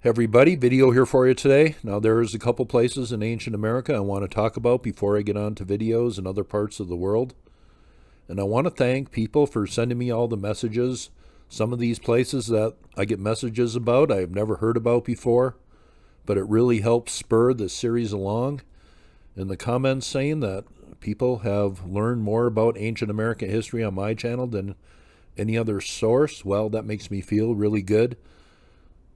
Hey everybody, video here for you today. Now there's a couple places in ancient America I want to talk about before I get on to videos in other parts of the world. And I want to thank people for sending me all the messages. Some of these places that I get messages about I've never heard about before, but it really helps spur this series along. In the comments saying that people have learned more about ancient American history on my channel than any other source, well, that makes me feel really good.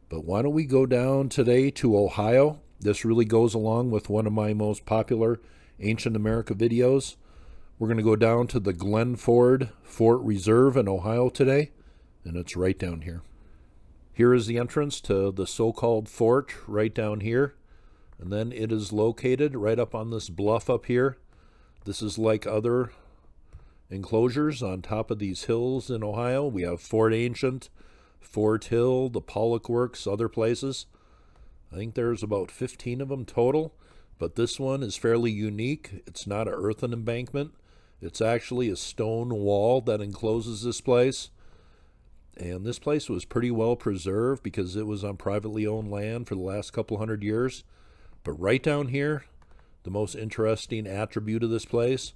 But why don't we go down today to Ohio? This really goes along with one of my most popular Ancient America videos. We're going to go down to the Glenford Fort Reserve in Ohio today, and it's right down here. Here is the entrance to the so-called fort right down here, and then it is located right up on this bluff up here. This is like other enclosures on top of these hills in Ohio. We have Fort Ancient, Fort Hill, the Pollock Works, other places. I think there's about 15 of them total, but this one is fairly unique. It's not an earthen embankment. It's actually a stone wall that encloses this place. And this place was pretty well preserved because it was on privately owned land for the last couple hundred years. But right down here, the most interesting attribute of this place,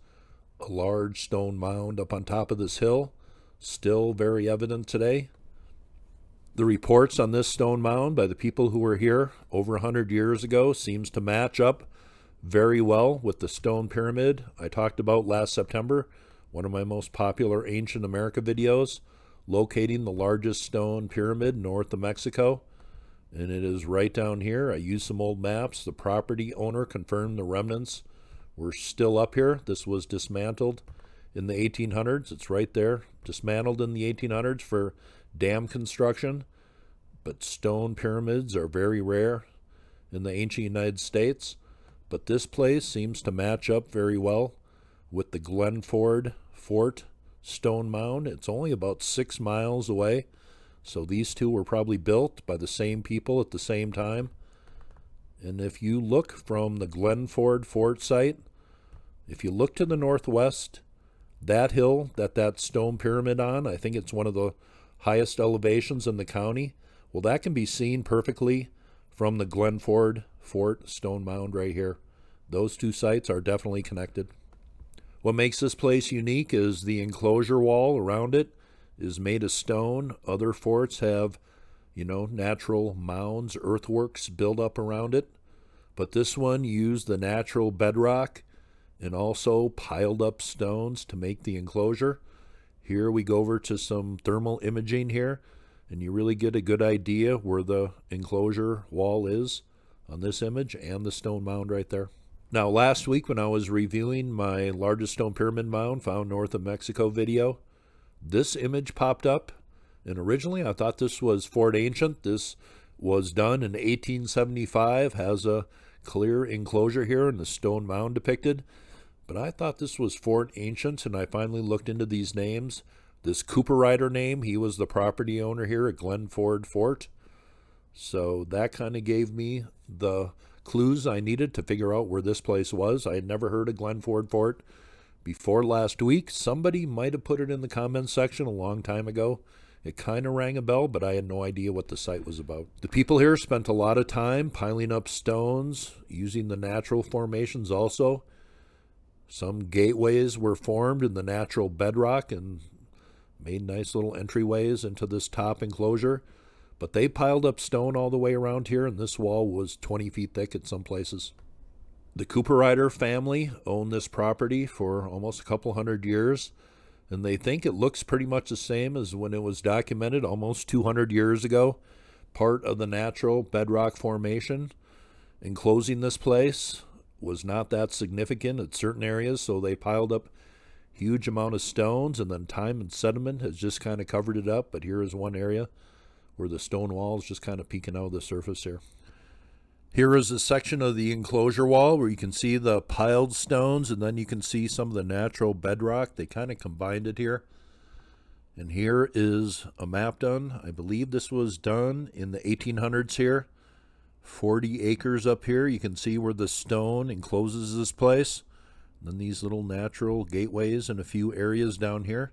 a large stone mound up on top of this hill, still very evident today. The reports on this stone mound by the people who were here over 100 years ago seems to match up very well with the stone pyramid I talked about last September, one of my most popular Ancient America videos, locating the largest stone pyramid north of Mexico. And it is right down here. I used some old maps. The property owner confirmed the remnants were still up here. This was dismantled in the 1800s. It's right there, dismantled in the 1800s for dam construction. But stone pyramids are very rare in the ancient United States. But this place seems to match up very well with the Glenford Fort stone mound. It's only about 6 miles away. So these two were probably built by the same people at the same time. And if you look from the Glenford Fort site, if you look to the northwest, that hill that stone pyramid on, I think it's one of the highest elevations in the county. Well, that can be seen perfectly from the Glenford Fort stone mound right here. Those two sites are definitely connected. What makes this place unique is the enclosure wall around it is made of stone. Other forts have, natural mounds, earthworks built up around it. But this one used the natural bedrock and also piled up stones to make the enclosure. Here we go over to some thermal imaging here, and you really get a good idea where the enclosure wall is on this image and the stone mound right there. Now, last week when I was reviewing my largest stone pyramid mound found north of Mexico video, this image popped up, and originally I thought this was Fort Ancient. This was done in 1875, has a clear enclosure here and the stone mound depicted. But I thought this was Fort Ancient, and I finally looked into these names. This Cooper Rider name, he was the property owner here at Glenford Fort. So that kind of gave me the clues I needed to figure out where this place was. I had never heard of Glenford Fort before last week. Somebody might have put it in the comments section a long time ago. It kind of rang a bell, but I had no idea what the site was about. The people here spent a lot of time piling up stones, using the natural formations also. Some gateways were formed in the natural bedrock and made nice little entryways into this top enclosure. But they piled up stone all the way around here, and this wall was 20 feet thick at some places. The Cooper Rider family owned this property for almost a couple hundred years, and they think it looks pretty much the same as when it was documented almost 200 years ago. Part of the natural bedrock formation enclosing this place was not that significant at certain areas, so they piled up huge amount of stones, and then time and sediment has just kind of covered it up. But here is one area where the stone wall is just kind of peeking out of the surface here. Here is a section of the enclosure wall where you can see the piled stones, and then you can see some of the natural bedrock. They kind of combined it here. And here is a map done. I believe this was done in the 1800s here. 40 acres up here. You can see where the stone encloses this place. And then these little natural gateways in a few areas down here.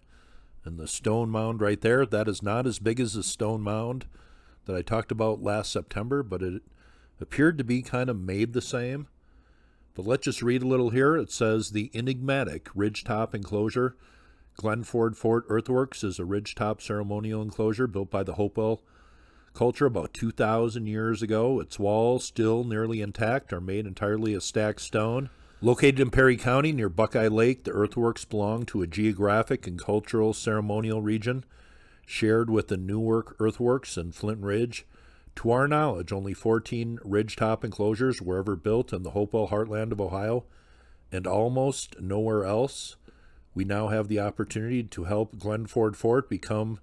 And the stone mound right there, that is not as big as the stone mound that I talked about last September, but it appeared to be kind of made the same. But let's just read a little here. It says the enigmatic ridgetop enclosure. Glenford Fort Earthworks is a ridgetop ceremonial enclosure built by the Hopewell culture about 2,000 years ago. Its walls, still nearly intact, are made entirely of stacked stone. Located in Perry County near Buckeye Lake, the earthworks belong to a geographic and cultural ceremonial region shared with the Newark Earthworks and Flint Ridge. To our knowledge, only 14 ridgetop enclosures were ever built in the Hopewell heartland of Ohio, and almost nowhere else. We now have the opportunity to help Glenford Fort become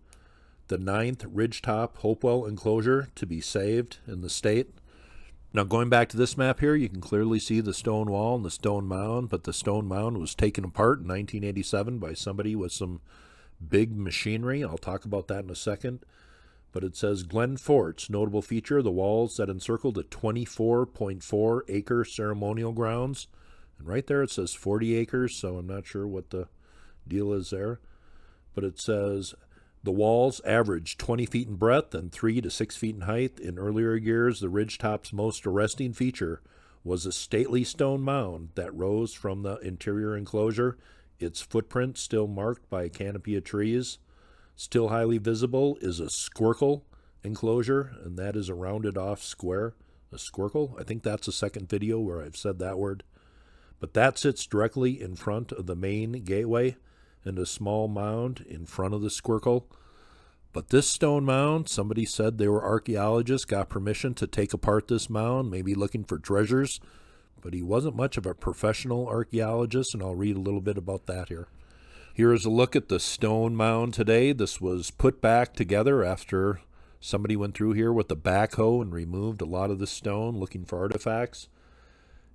the 9th ridgetop Hopewell enclosure to be saved in the state. Now, going back to this map here, you can clearly see the stone wall and the stone mound, but the stone mound was taken apart in 1987 by somebody with some big machinery. I'll talk about that in a second. But it says Glen Fort's notable feature, the walls that encircle the 24.4 acre ceremonial grounds. And right there it says 40 acres, so I'm not sure what the deal is there. But it says the walls average 20 feet in breadth and 3 to 6 feet in height. In earlier years, the ridgetop's most arresting feature was a stately stone mound that rose from the interior enclosure, its footprint still marked by a canopy of trees. Still highly visible is a squircle enclosure, and that is a rounded off square. A squircle? I think that's the second video where I've said that word. But that sits directly in front of the main gateway and a small mound in front of the squircle. But this stone mound, somebody said they were archaeologists, got permission to take apart this mound, maybe looking for treasures, but he wasn't much of a professional archaeologist, and I'll read a little bit about that here. Here is a look at the stone mound today. This was put back together after somebody went through here with a backhoe and removed a lot of the stone looking for artifacts.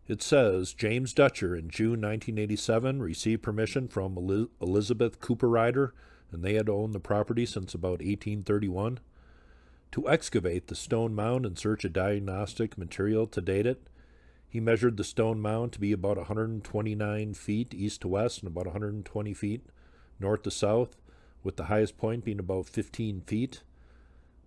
It says, James Dutcher in June 1987 received permission from Elizabeth Cooper Ryder, and they had owned the property since about 1831, to excavate the stone mound in search of diagnostic material to date it. He measured the stone mound to be about 129 feet east to west and about 120 feet north to south, with the highest point being about 15 feet.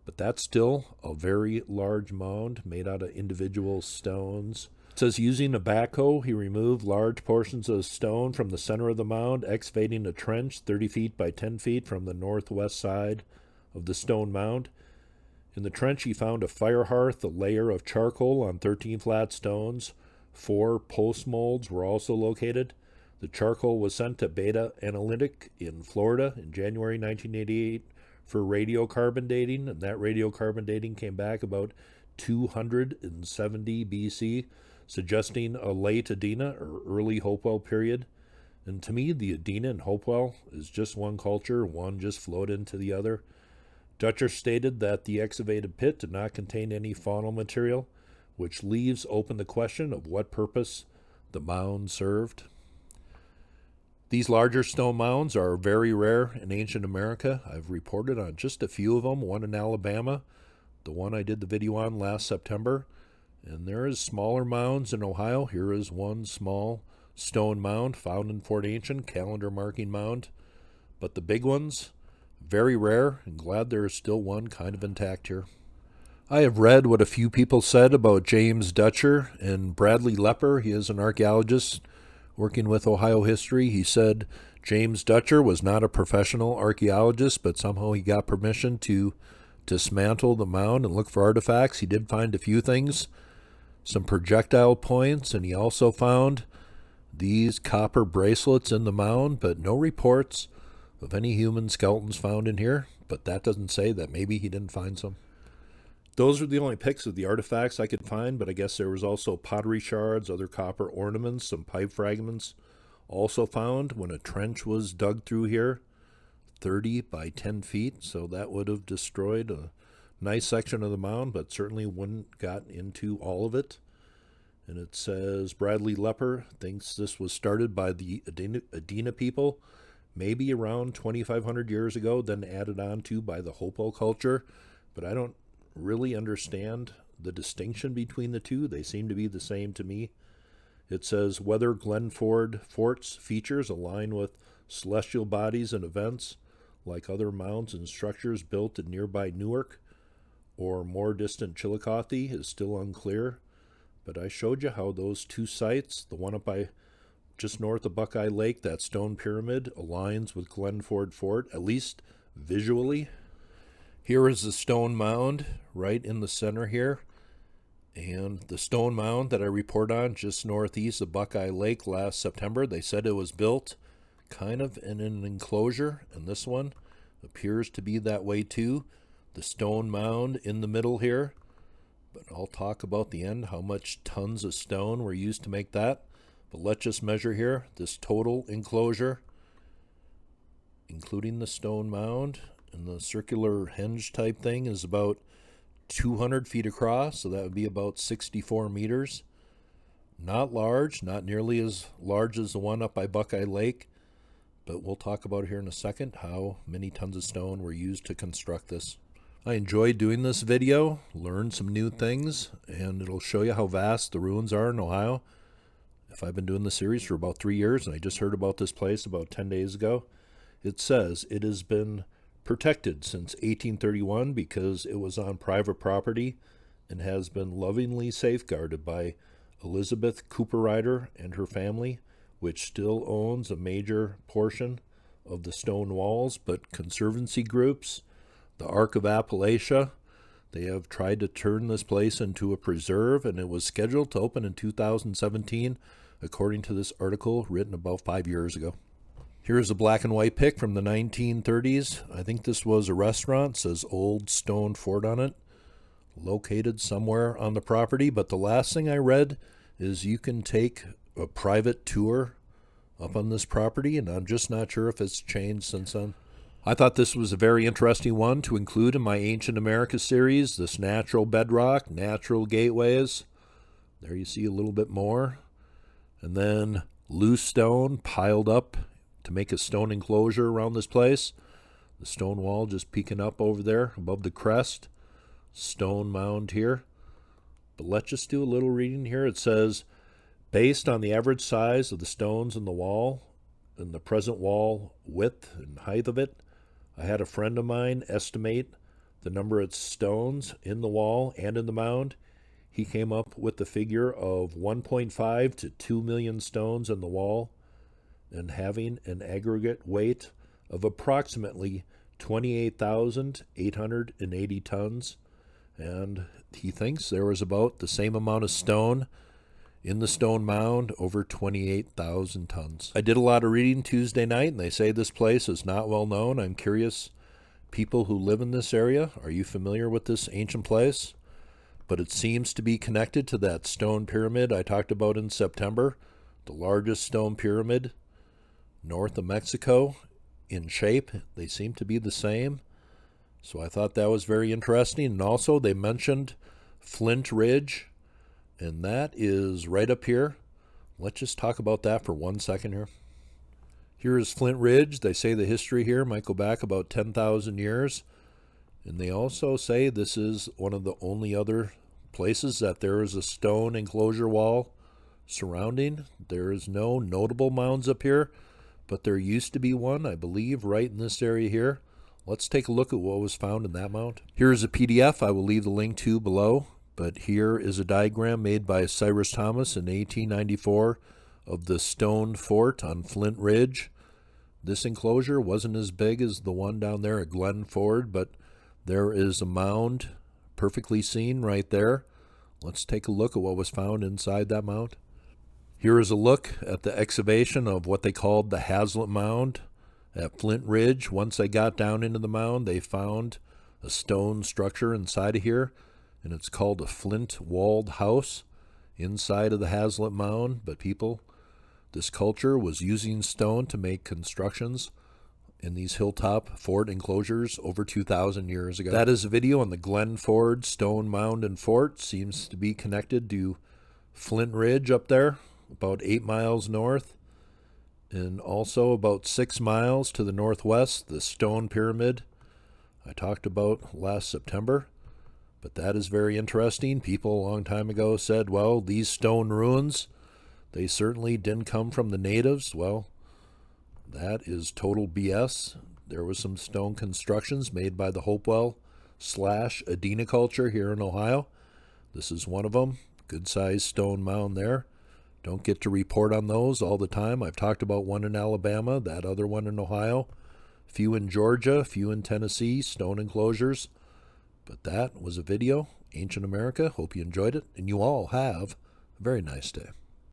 But that's still a very large mound made out of individual stones. It says using a backhoe, he removed large portions of stone from the center of the mound, excavating a trench 30 feet by 10 feet from the northwest side of the stone mound. In the trench, he found a fire hearth, a layer of charcoal on 13 flat stones. 4 post molds were also located. The charcoal was sent to Beta Analytic in Florida in January 1988 for radiocarbon dating, and that radiocarbon dating came back about 270 BC, suggesting a late Adena or early Hopewell period. And to me, the Adena and Hopewell is just one culture, one just flowed into the other. Dutcher stated that the excavated pit did not contain any faunal material, which leaves open the question of what purpose the mound served. These larger stone mounds are very rare in ancient America. I've reported on just a few of them, one in Alabama, the one I did the video on last September. And there is smaller mounds in Ohio. Here is one small stone mound found in Fort Ancient, calendar marking mound. But the big ones, very rare, and glad there is still one kind of intact here. I have read what a few people said about James Dutcher and Bradley Lepper. He is an archaeologist working with Ohio history. He said James Dutcher was not a professional archaeologist, but somehow he got permission to dismantle the mound and look for artifacts. He did find a few things, some projectile points, and he also found these copper bracelets in the mound, but no reports of any human skeletons found in here. But that doesn't say that maybe he didn't find some. Those are the only pics of the artifacts I could find, but I guess there was also pottery shards, other copper ornaments, some pipe fragments also found when a trench was dug through here, 30 by 10 feet, so that would have destroyed a nice section of the mound, but certainly wouldn't got into all of it. And it says Bradley Lepper thinks this was started by the Adena people, maybe around 2,500 years ago, then added on to by the Hopewell culture, but I don't really understand the distinction between the two. They seem to be the same to me. It says whether Glenford Fort's features align with celestial bodies and events like other mounds and structures built in nearby Newark, or more distant Chillicothe is still unclear, but I showed you how those two sites, the one up by just north of Buckeye Lake, that stone pyramid, aligns with Glenford Fort, at least visually. Here is the stone mound right in the center here. And the stone mound that I report on just northeast of Buckeye Lake last September, they said it was built kind of in an enclosure, and this one appears to be that way too. The stone mound in the middle here, but I'll talk about the end, how much tons of stone were used to make that. But let's just measure here, this total enclosure, including the stone mound and the circular henge type thing, is about 200 feet across, so that would be about 64 meters. Not large, not nearly as large as the one up by Buckeye Lake, but we'll talk about here in a second how many tons of stone were used to construct this. I enjoyed doing this video, learned some new things, and it'll show you how vast the ruins are in Ohio. If I've been doing this series for about 3 years, and I just heard about this place about 10 days ago, it says it has been protected since 1831 because it was on private property and has been lovingly safeguarded by Elizabeth Cooper Ryder and her family, which still owns a major portion of the stone walls. But conservancy groups, the Arc of Appalachia, they have tried to turn this place into a preserve, and it was scheduled to open in 2017, according to this article written about 5 years ago. Here's a black and white pic from the 1930s. I think this was a restaurant. It says Old Stone Fort on it, located somewhere on the property. But the last thing I read is you can take a private tour up on this property, and I'm just not sure if it's changed since then. I thought this was a very interesting one to include in my Ancient America series, this natural bedrock, natural gateways. There you see a little bit more. And then loose stone piled up to make a stone enclosure around this place. The stone wall just peeking up over there above the crest. Stone mound here. But let's just do a little reading here. It says, based on the average size of the stones in the wall and the present wall width and height of it, I had a friend of mine estimate the number of stones in the wall and in the mound. He came up with the figure of 1.5 to 2 million stones in the wall and having an aggregate weight of approximately 28,880 tons. And he thinks there was about the same amount of stone in the stone mound, over 28,000 tons. I did a lot of reading Tuesday night, and they say this place is not well known. I'm curious, people who live in this area, are you familiar with this ancient place? But it seems to be connected to that stone pyramid I talked about in September, the largest stone pyramid north of Mexico in shape. They seem to be the same. So I thought that was very interesting. And also they mentioned Flint Ridge, and that is right up here. Let's just talk about that for 1 second here. Here is Flint Ridge. They say the history here might go back about 10,000 years. And they also say this is one of the only other places that there is a stone enclosure wall surrounding. There is no notable mounds up here, but there used to be one, I believe, right in this area here. Let's take a look at what was found in that mound. Here is a PDF I will leave the link to below, but here is a diagram made by Cyrus Thomas in 1894 of the stone fort on Flint Ridge. This enclosure wasn't as big as the one down there at Glenford, but there is a mound perfectly seen right there. Let's take a look at what was found inside that mound. Here is a look at the excavation of what they called the Hazlitt Mound at Flint Ridge. Once they got down into the mound, they found a stone structure inside of here, and it's called a flint-walled house inside of the Hazlitt Mound. But people, this culture was using stone to make constructions in these hilltop fort enclosures over 2,000 years ago. That is a video on the Glenford Stone Mound and Fort. Seems to be connected to Flint Ridge up there, about 8 miles north, and also about 6 miles to the northwest, the stone pyramid I talked about last September. But that is very interesting. People a long time ago said, well, these stone ruins, they certainly didn't come from the natives. Well, that is total BS. There was some stone constructions made by the Hopewell Adena culture here in Ohio. This is one of them. Good sized stone mound there. Don't get to report on those all the time. I've talked about one in Alabama, that other one in Ohio, few in Georgia, few in Tennessee, stone enclosures. But that was a video, Ancient America. Hope you enjoyed it, and you all have a very nice day.